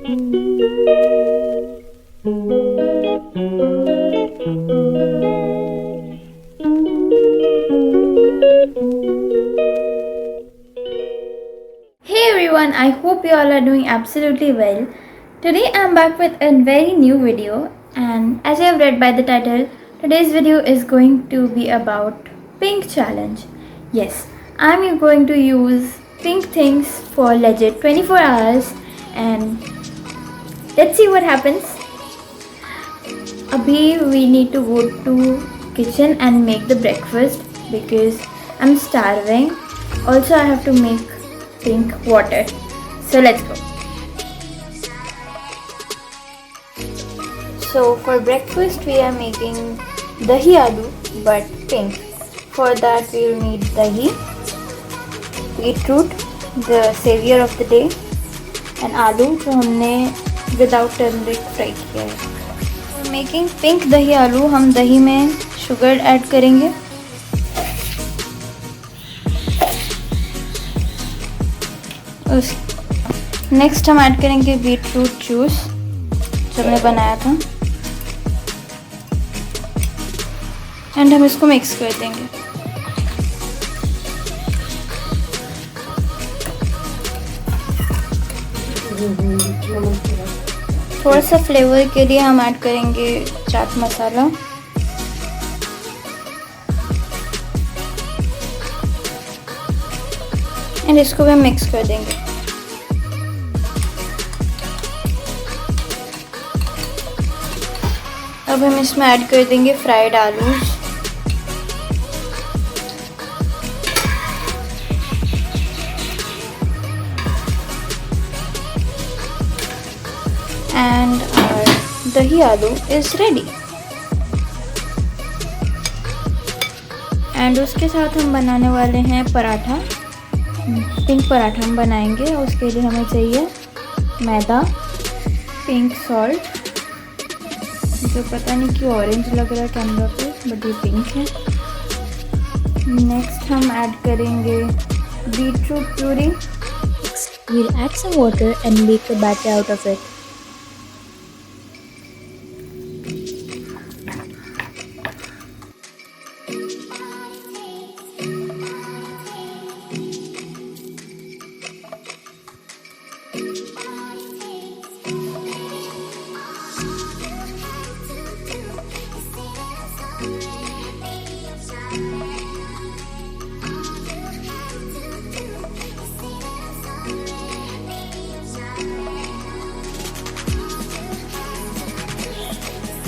Hey everyone, I hope you all are doing absolutely well. Today I'm back with a very new video, and as you have read by the title, today's video is going to be about pink challenge. Yes, I'm going to use pink things for legit 24 hours, and let's see what happens. Abhi we need to go to kitchen and make the breakfast because I'm starving. Also I have to make pink water. So let's go. So for breakfast we are making dahi aloo but pink. For that we will need dahi, beetroot, the savior of the day, and aloo जो हमने without turmeric fry किया है. For making pink dahi aloo हम दही में sugar add करेंगे. Next हम add करेंगे बीटरूट जूस जो हमने बनाया था, एंड हम इसको मिक्स कर देंगे. थोड़ा सा फ्लेवर के लिए हम ऐड करेंगे चाट मसाला, एंड इसको भी मिक्स कर देंगे. अब हम इसमें ऐड कर देंगे फ्राइड आलू, and our dahi aloo is ready. And उसके साथ हम बनाने वाले हैं पराठा. पिंक पराठा हम बनाएंगे. उसके लिए हमें चाहिए मैदा, पिंक सॉल्ट जो पता नहीं क्यों ऑरेंज लग रहा है कैमरा पे बट ये पिंक है. नेक्स्ट हम ऐड करेंगे beetroot puree. We'll add some water and make a batter out of it.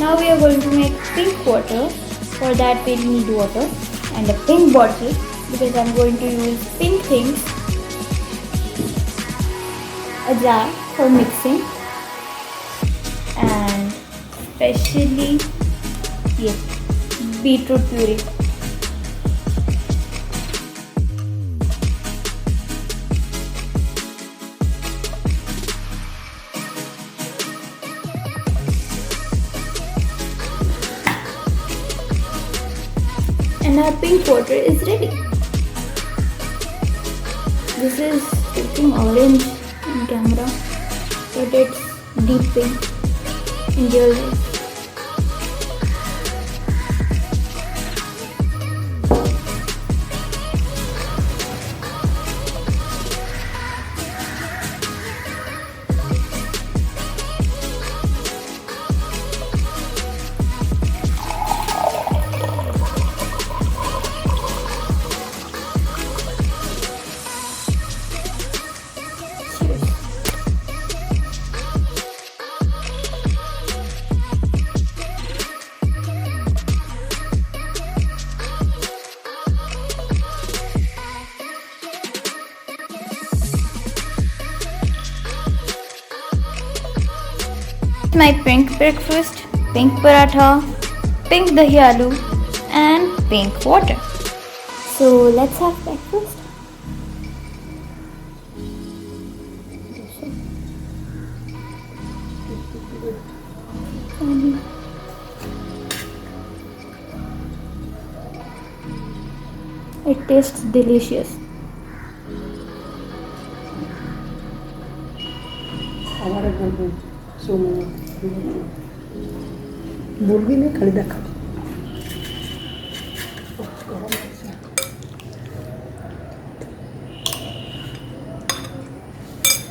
Now we are going to make pink water. For that we'll need water and a pink bottle because I'm going to use pink things. A jar for mixing, and especially beetroot puree. And our pink water is ready. This is looking orange in camera, but it's deep pink in real life. My pink breakfast, pink paratha, pink dahi aloo and pink water. So let's have breakfast. It tastes delicious. हमारे घर में सोने बोल भी नहीं खड़ी देखा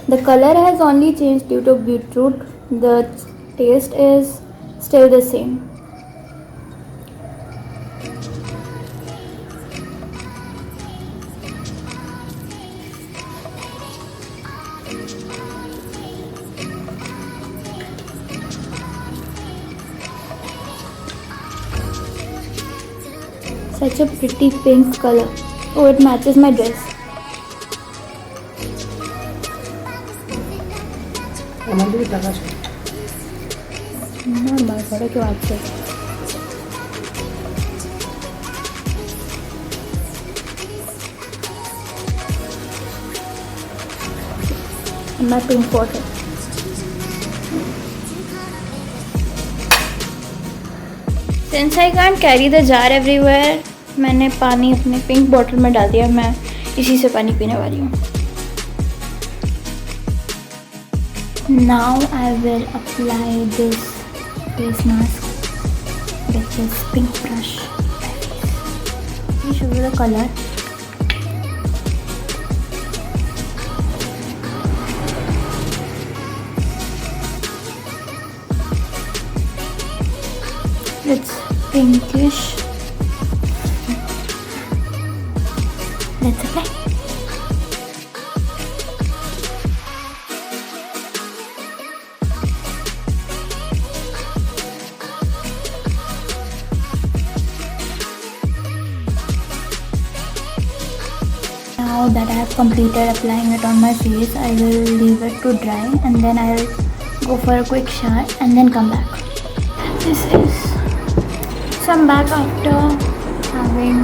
The color has only changed due to beetroot. The taste is still the same. Such a pretty pink color. Oh, it matches my dress. আমাদের টাকা ছিল Normal, थोड़ा क्यों अच्छे? My pink water. Since I can't carry the jar everywhere, मैंने पानी अपने pink bottle में डाल दिया. मैं इसी से पानी पीने वाली हूँ. Now I will apply this face mask with this pink brush. Let me show you the color. It's pinkish. Let's apply. Now that I have completed applying it on my face, I will leave it to dry and then I'll go for a quick shower and then come back. This is some back after having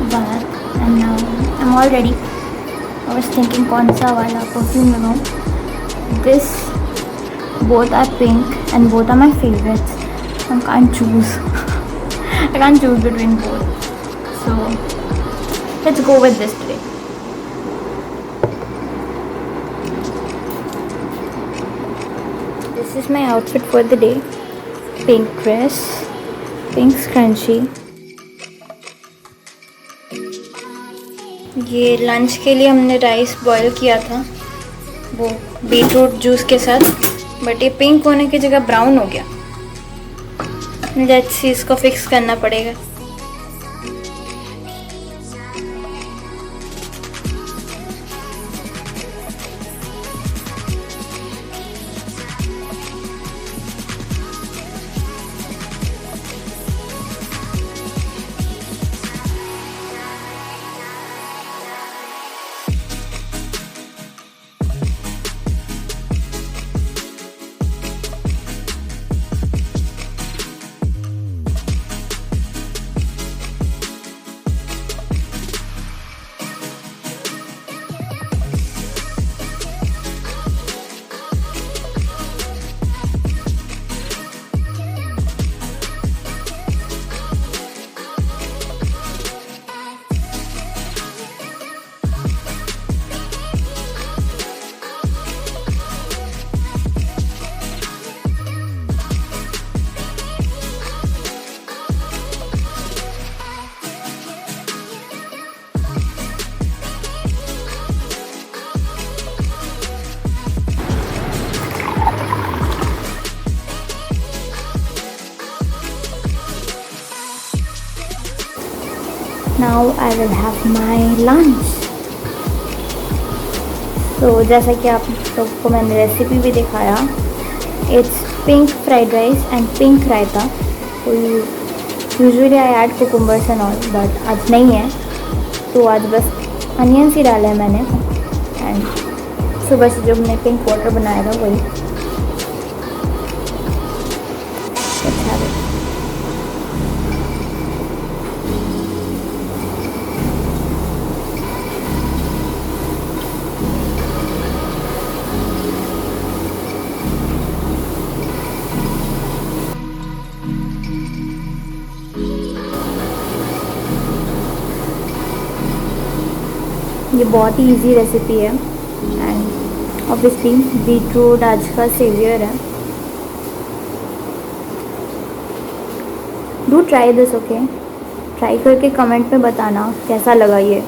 a bath and now I'm all ready. I was thinking kaun sa wala perfume लगाऊं. This both are pink and both are my favorites. I can't choose. I can't choose between both. So let's go with this today. This is my outfit for the day. Pink dress, pink scrunchie. ये lunch के लिए हमने rice boil किया था वो beetroot juice के साथ, but ये पिंक होने की जगह ब्राउन हो गया. लेट्स सी, इसको फिक्स करना पड़ेगा. Now I will have my lunch. So जैसा कि आप लोग को मैंने रेसिपी भी दिखाया, it's pink fried rice and pink रायता. तो usually I add cucumbers and all, but आज नहीं है, तो आज बस अनियंस ही डाला है मैंने. एंड सुबह से जो हमने पिंक वाटर बनाया था वही. Let's have it. ये बहुत ही इजी रेसिपी है एंड ऑब्वियसली बीटरूट आज का सेवियर है. Do try this. Okay, try करके कमेंट में बताना कैसा लगा ये.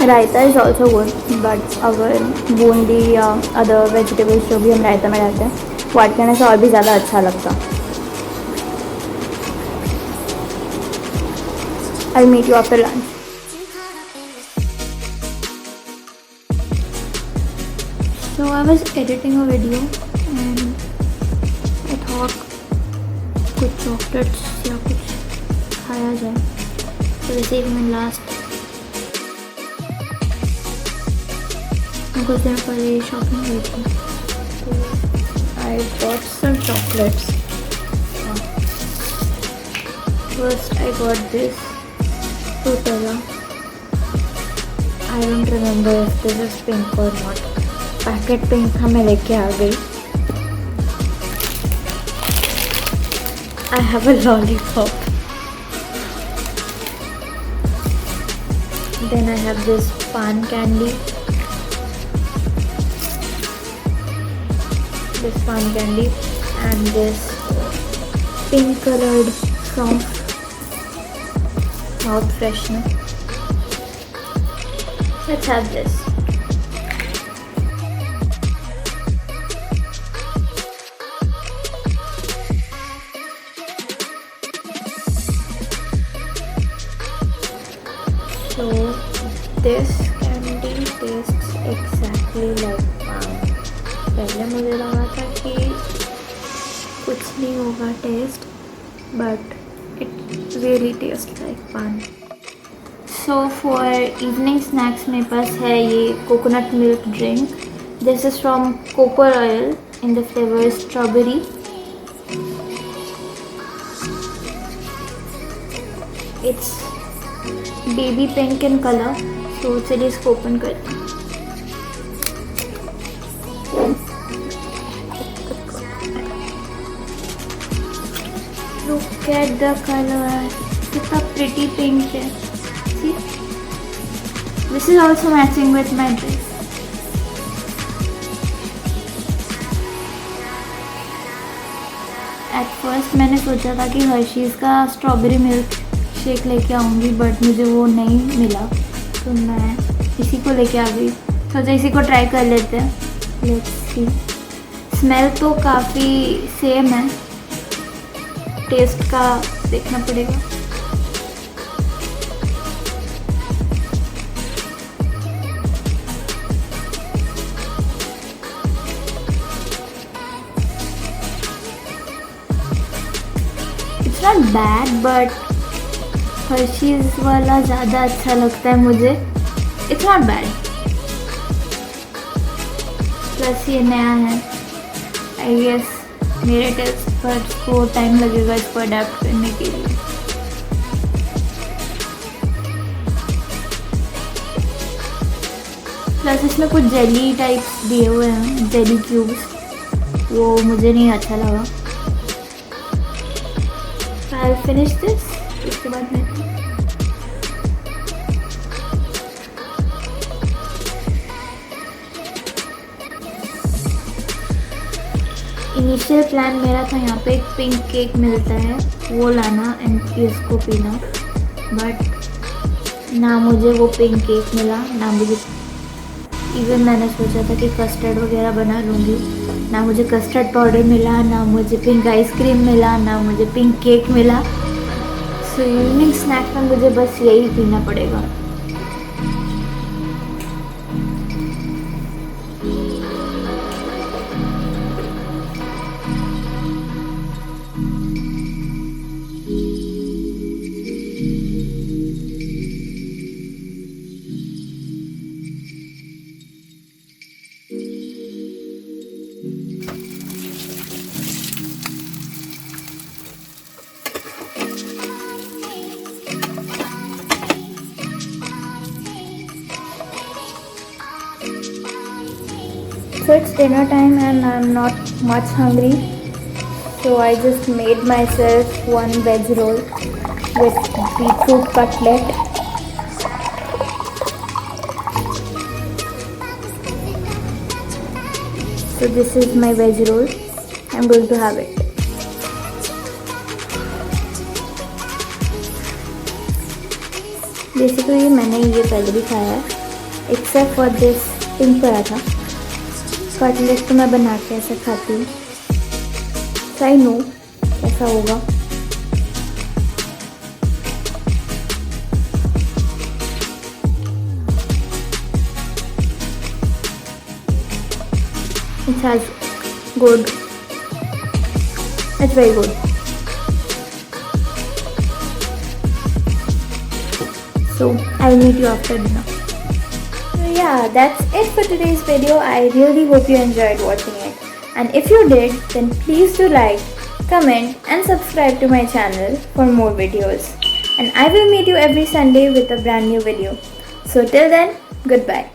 रायता इज़ ऑल्सो गुड, बट अगर बूंदी या अदर वेजिटेबल्स जो भी हम रायता में डालते हैं वो ऐड करने से और भी ज़्यादा अच्छा लगता. I meet you after lunch. So I was editing a video and I thought कुछ चॉकलेट्स या कुछ खाया जाए. तो जैसे कि मैं लास्ट कुछ दिन पहले शॉपिंग गई थी, तो I got some chocolates. First I got this Fruittella. I don't remember if this is pink or not. Packet pink था, मैं लेके आ गई. I have a lollipop. Then I have this paan candy. This palm candy and this pink colored soft mouth freshener. Let's have this. So this candy tastes exactly like palm. पहले मुझे लगा था कि कुछ नहीं होगा taste, but it really taste like paan. So for evening snacks मेरे पास है ये coconut milk drink. This is from Cocoro oil in the flavour strawberry. It's baby pink in colour. So चलिए इसको ओपन करते हैं. Look at the color. कितना pretty pink है. See? This is also matching with my dress. At first मैंने सोचा था कि हर्शीज़ का स्ट्रॉबेरी मिल्क शेक लेके आऊँगी, बट मुझे वो नहीं मिला, तो मैं इसी को लेके आ गई. सोचा इसी को ट्राई कर लेते हैं. Let's see. स्मेल तो काफ़ी सेम है, टेस्ट का देखना पड़ेगा. It's not bad, but Hershey's वाला ज़्यादा अच्छा लगता है मुझे. इट्स नॉट बैड, प्लस ये नया है. आई गेस मेरे टेस्ट पर को टाइम लगेगा इसको अडेप्ट करने के लिए. प्लस इसमें कुछ जेली टाइप्स दिए हुए हैं, जेली क्यूब्स, वो मुझे नहीं अच्छा लगा. I will finish this. इसके बाद मैं इनिशियल प्लान मेरा था यहाँ पे एक पिंक केक मिलता है वो लाना एंड इसको पीना, बट ना मुझे वो पिंक केक मिला, ना मुझे इवन मैंने सोचा था कि कस्टर्ड वगैरह बना लूँगी, ना मुझे कस्टर्ड पाउडर मिला, ना मुझे पिंक आइसक्रीम मिला, ना मुझे पिंक केक मिला. सो इवनिंग स्नैक में मुझे बस यही पीना पड़ेगा. So it's dinner time and I'm not much hungry. So I just made myself one veg roll with beetroot cutlet. So this is my veg roll. I'm going to have it. Basically मैंने ये पहले भी खाया है, except for this pink paratha. Cutlet तो मैं बना के ऐसे खाती हूँ, सो आई नो कैसा होगा. It has good. It's very good. So I'll meet you after dinner. So yeah, that's it for today's video. I really hope you enjoyed watching it. And if you did, then please do like, comment and subscribe to my channel for more videos. And I will meet you every Sunday with a brand new video. So till then, goodbye.